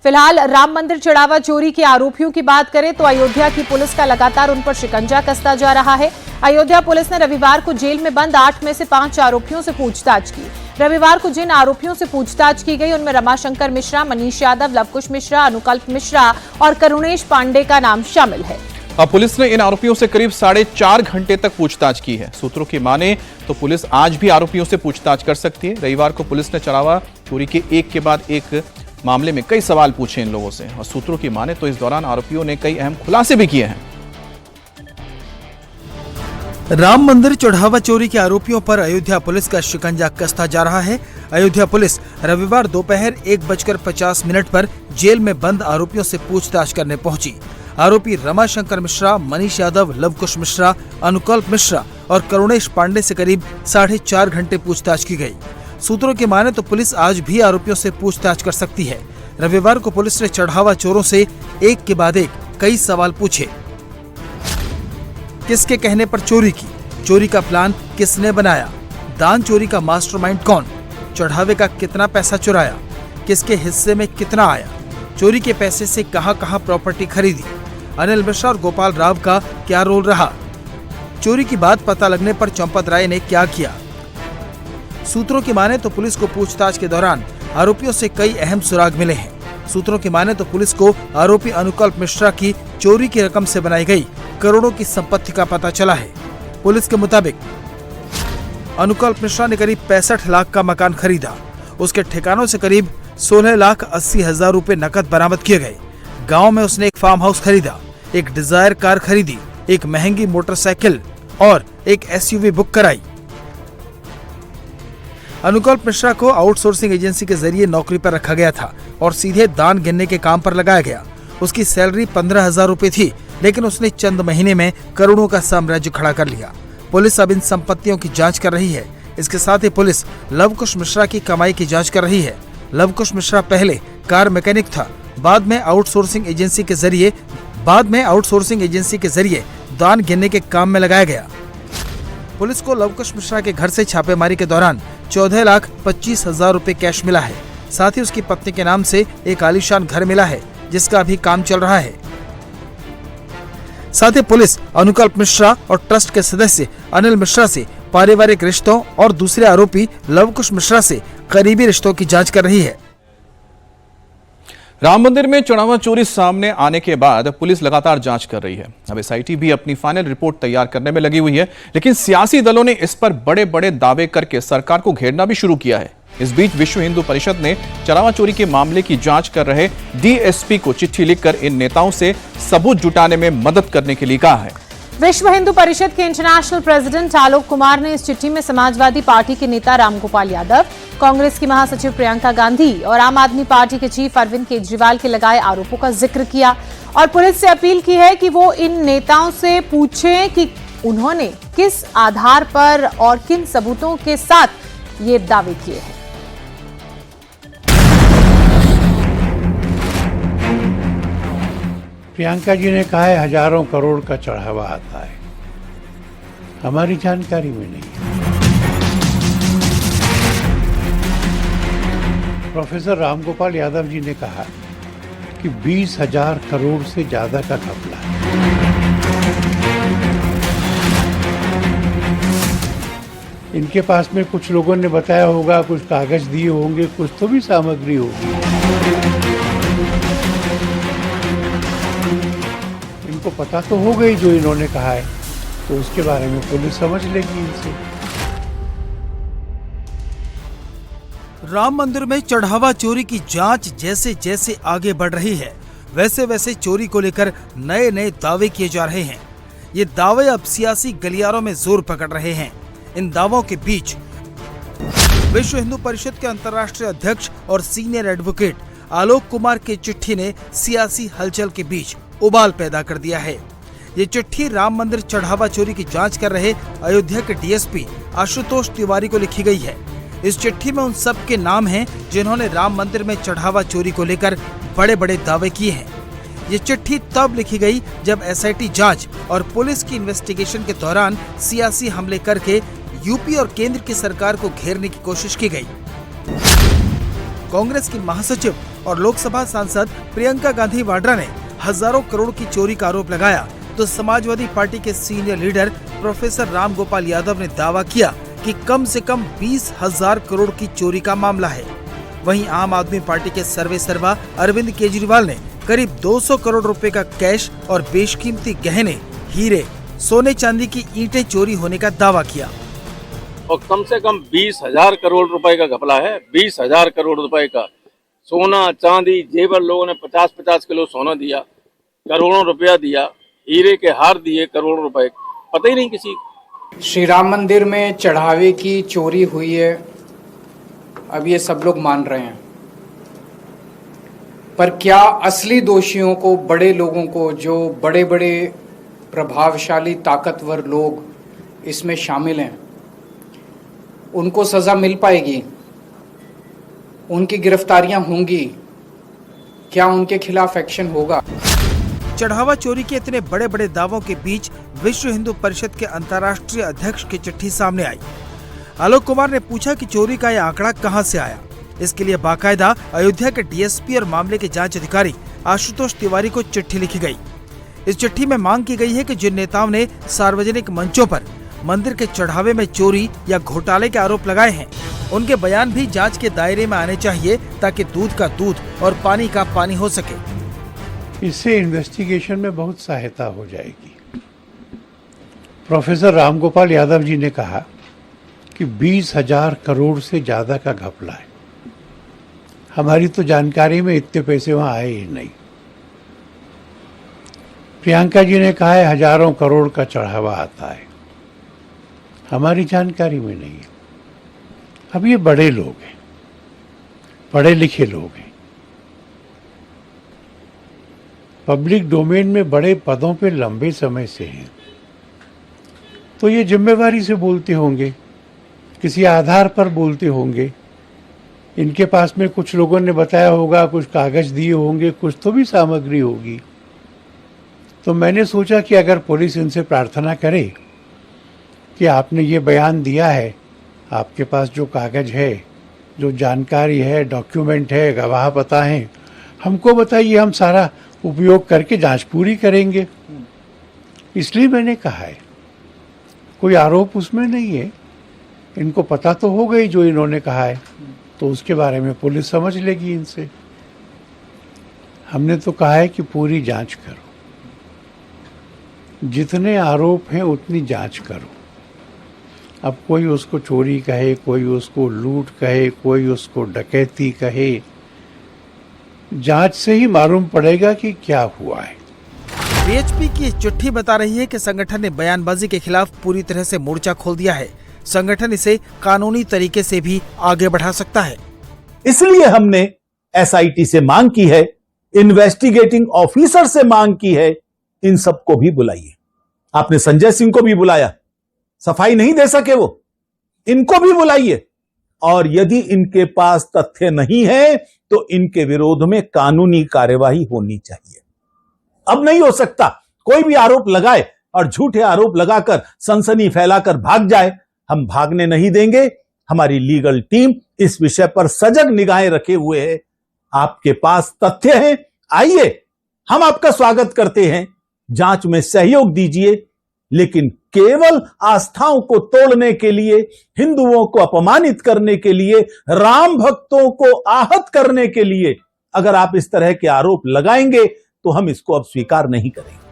फिलहाल राम मंदिर चढ़ावा चोरी के आरोपियों की बात करें तो अयोध्या की पुलिस का लगातार उन पर शिकंजा कसता जा रहा है। अयोध्या पुलिस ने रविवार को जेल में बंद 8 में से 5 आरोपियों से पूछताछ की। रविवार को जिन आरोपियों से पूछताछ की गई उनमें रमाशंकर मिश्रा, मनीष यादव, लवकुश मिश्रा, अनुकल्प मिश्रा और करुणेश पांडे का नाम शामिल है। अब पुलिस ने इन आरोपियों से करीब 4.5 घंटे तक पूछताछ की है। सूत्रों की माने तो पुलिस आज भी आरोपियों से पूछताछ कर सकती है। रविवार को पुलिस ने चढ़ावा चोरी के एक के बाद एक मामले में कई सवाल पूछे इन लोगों से और सूत्रों की माने तो इस दौरान आरोपियों ने कई अहम खुलासे भी किए हैं। राम मंदिर चढ़ावा चोरी के आरोपियों पर अयोध्या पुलिस का शिकंजा कसता जा रहा है। अयोध्या पुलिस रविवार दोपहर 1:50 पर जेल में बंद आरोपियों से पूछताछ करने पहुंची। आरोपी रमाशंकर मिश्रा, मनीष यादव, लवकुश मिश्रा, अनुकल्प मिश्रा और करुणेश पांडे से करीब 4.5 घंटे पूछताछ की गई। सूत्रों की माने तो पुलिस आज भी आरोपियों से पूछताछ कर सकती है। रविवार को पुलिस ने चढ़ावा चोरों से एक के बाद एक कई सवाल पूछे। किसके कहने पर चोरी की? चोरी का प्लान किसने बनाया? दान चोरी का मास्टरमाइंड कौन? चढ़ावे का कितना पैसा चुराया? किसके हिस्से में कितना आया? चोरी के पैसे से कहां-कहां प्रॉपर्टी खरीदी? अनिल मिश्रा और गोपाल राव का क्या रोल रहा? चोरी की बात पता लगने पर चंपत राय ने क्या किया? सूत्रों की माने तो पुलिस को पूछताछ के दौरान आरोपियों से कई अहम सुराग मिले हैं। सूत्रों की माने तो पुलिस को आरोपी अनुकल्प मिश्रा की चोरी की रकम से बनाई गई करोड़ों की संपत्ति का पता चला है। पुलिस के मुताबिक अनुकल्प मिश्रा ने करीब 65 लाख का मकान खरीदा। उसके ठिकानों से करीब 16,80,000 रुपए नकद बरामद किए गए। गांव में उसने एक फार्म हाउस खरीदा, एक डिजायर कार खरीदी, एक महंगी मोटरसाइकिल और एक एसयूवी बुक कराई। अनुकल्प मिश्रा को आउटसोर्सिंग एजेंसी के जरिए नौकरी पर रखा गया था और सीधे दान गिनने के काम पर लगाया गया। उसकी सैलरी 15,000 रुपए थी, लेकिन उसने चंद महीने में करोड़ों का साम्राज्य खड़ा कर लिया। पुलिस अब इन संपत्तियों की जांच कर रही है। इसके साथ ही पुलिस लवकुश मिश्रा की कमाई की जांच कर रही है। लवकुश मिश्रा पहले कार मैकेनिक था, बाद में आउटसोर्सिंग एजेंसी के जरिए दान गिनने के काम में लगाया गया। पुलिस को लवकुश मिश्रा के घर से छापेमारी के दौरान 14,25,000 रुपए कैश मिला है। साथ ही उसकी पत्नी के नाम से एक आलीशान घर मिला है, जिसका अभी काम चल रहा है। साथ ही पुलिस अनुकल्प मिश्रा और ट्रस्ट के सदस्य अनिल मिश्रा से पारिवारिक रिश्तों और दूसरे आरोपी लवकुश मिश्रा से करीबी रिश्तों की जांच कर रही है। राम मंदिर में चढ़ावा चोरी सामने आने के बाद पुलिस लगातार जांच कर रही है। अब एसआईटी भी अपनी फाइनल रिपोर्ट तैयार करने में लगी हुई है, लेकिन सियासी दलों ने इस पर बड़े बड़े दावे करके सरकार को घेरना भी शुरू किया है। इस बीच विश्व हिंदू परिषद ने चढ़ावा चोरी के मामले की जांच कर रहे डीएसपी को चिट्ठी लिखकर इन नेताओं से सबूत जुटाने में मदद करने के लिए कहा है। विश्व हिंदू परिषद के इंटरनेशनल प्रेसिडेंट आलोक कुमार ने इस चिट्ठी में समाजवादी पार्टी के नेता रामगोपाल यादव, कांग्रेस की महासचिव प्रियंका गांधी और आम आदमी पार्टी के चीफ अरविंद केजरीवाल के लगाए आरोपों का जिक्र किया और पुलिस से अपील की है कि वो इन नेताओं से पूछें कि उन्होंने किस आधार पर और किन सबूतों के साथ ये दावे किए हैं। प्रियंका जी ने कहा है हजारों करोड़ का चढ़ावा आता है, हमारी जानकारी में नहीं है। प्रोफेसर रामगोपाल यादव जी ने कहा कि 20,000 करोड़ से ज्यादा का घपला है। इनके पास में कुछ लोगों ने बताया होगा, कुछ कागज दिए होंगे, कुछ तो भी सामग्री होगी। इनको पता तो हो गई जो इन्होंने कहा है, तो उसके बारे में पुलिस समझ लेगी इनसे। राम मंदिर में चढ़ावा चोरी की जांच जैसे जैसे आगे बढ़ रही है, वैसे वैसे चोरी को लेकर नए नए दावे किए जा रहे हैं। ये दावे अब सियासी गलियारों में जोर पकड़ रहे हैं। इन दावों के बीच विश्व हिंदू परिषद के अंतर्राष्ट्रीय अध्यक्ष और सीनियर एडवोकेट आलोक कुमार की चिट्ठी ने सियासी हलचल के बीच उबाल पैदा कर दिया है। ये चिट्ठी राम मंदिर चढ़ावा चोरी की जांच कर रहे अयोध्या के डीएसपी आशुतोष तिवारी को लिखी गई है। इस चिट्ठी में उन सब के नाम हैं जिन्होंने राम मंदिर में चढ़ावा चोरी को लेकर बड़े बड़े दावे किए हैं। ये चिट्ठी तब लिखी गई जब एसआईटी जांच और पुलिस की इन्वेस्टिगेशन के दौरान सियासी हमले करके यूपी और केंद्र की सरकार को घेरने की कोशिश की गई। कांग्रेस की महासचिव और लोकसभा सांसद प्रियंका गांधी वाड्रा ने हजारों करोड़ की चोरी का आरोप लगाया, तो समाजवादी पार्टी के senior leader professor Ram Gopal Yadav ने दावा किया कि कम से कम 20,000 करोड़ की चोरी का मामला है। वहीं आम आदमी पार्टी के सर्वेसर्वा अरविंद केजरीवाल ने करीब 200 करोड़ रुपए का कैश और बेशकीमती गहने, हीरे, सोने चांदी की ईंटें चोरी होने का दावा किया। और कम से कम 20,000 करोड़ रुपए का घपला है। 20,000 करोड़ रुपए का सोना चांदी जेवर, लोगों ने 50-50 किलो सोना दिया, करोड़ों रुपया दिया, हीरे के हार दिए करोड़ों रुपए, पता ही नहीं किसी। श्री राम मंदिर में चढ़ावे की चोरी हुई है, अब ये सब लोग मान रहे हैं, पर क्या असली दोषियों को, बड़े लोगों को, जो बड़े बड़े प्रभावशाली ताकतवर लोग इसमें शामिल हैं, उनको सजा मिल पाएगी? उनकी गिरफ्तारियां होंगी? क्या उनके खिलाफ एक्शन होगा? चढ़ावा चोरी के इतने बड़े बड़े दावों के बीच विश्व हिंदू परिषद के अंतर्राष्ट्रीय अध्यक्ष की चिट्ठी सामने आई। आलोक कुमार ने पूछा कि चोरी का यह आंकड़ा कहां से आया। इसके लिए बाकायदा अयोध्या के डीएसपी और मामले के जांच अधिकारी आशुतोष तिवारी को चिट्ठी लिखी गई। इस चिट्ठी में मांग की गई है कि जिन नेताओं ने सार्वजनिक मंचों पर मंदिर के चढ़ावे में चोरी या घोटाले के आरोप लगाए हैं, उनके बयान भी जांच के दायरे में आने चाहिए, ताकि दूध का दूध और पानी का पानी हो सके। इससे इन्वेस्टिगेशन में बहुत सहायता हो जाएगी। प्रोफेसर राम गोपाल यादव जी ने कहा कि 20,000 करोड़ से ज्यादा का घपला है। हमारी तो जानकारी में इतने पैसे वहां आए ही नहीं। प्रियंका जी ने कहा है हजारों करोड़ का चढ़ावा आता है, हमारी जानकारी में नहीं है। अब ये बड़े लोग हैं, पढ़े लिखे लोग हैं, पब्लिक डोमेन में बड़े पदों पे लंबे समय से हैं, तो ये जिम्मेवारी से बोलते होंगे, किसी आधार पर बोलते होंगे। इनके पास में कुछ लोगों ने बताया होगा, कुछ कागज दिए होंगे, कुछ तो भी सामग्री होगी। तो मैंने सोचा कि अगर पुलिस इनसे प्रार्थना करे कि आपने ये बयान दिया है, आपके पास जो कागज है, जो जानकारी है, डॉक्यूमेंट है, गवाह पता है, हमको बताइए, हम सारा उपयोग करके जांच पूरी करेंगे। इसलिए मैंने कहा है, कोई आरोप उसमें नहीं है। इनको पता तो हो गई जो इन्होंने कहा है, तो उसके बारे में पुलिस समझ लेगी इनसे। हमने तो कहा है कि पूरी जांच करो, जितने आरोप हैं उतनी जांच करो। अब कोई उसको चोरी कहे, कोई उसको लूट कहे, कोई उसको डकैती कहे, जांच से ही मालूम पड़ेगा कि क्या हुआ है। बीएचपी की चिट्ठी बता रही है कि संगठन ने बयानबाजी के खिलाफ पूरी तरह से मोर्चा खोल दिया है। संगठन इसे कानूनी तरीके से भी आगे बढ़ा सकता है। इसलिए हमने एसआईटी से मांग की है, इन्वेस्टिगेटिंग ऑफिसर से मांग की है, इन सबको भी बुलाइए। आपने संजय सिंह को भी बुलाया, सफाई नहीं दे सके वो, इनको भी बुलाइए। और यदि इनके पास तथ्य नहीं है तो इनके विरोध में कानूनी कार्यवाही होनी चाहिए। अब नहीं हो सकता कोई भी आरोप लगाए और झूठे आरोप लगाकर सनसनी फैलाकर भाग जाए। हम भागने नहीं देंगे। हमारी लीगल टीम इस विषय पर सजग निगाहें रखे हुए है। आपके पास तथ्य हैं, आइए, हम आपका स्वागत करते हैं। जांच में सहयोग दीजिए, लेकिन केवल आस्थाओं को तोड़ने के लिए, हिंदुओं को अपमानित करने के लिए, राम भक्तों को आहत करने के लिए अगर आप इस तरह के आरोप लगाएंगे तो हम इसको अब स्वीकार नहीं करेंगे।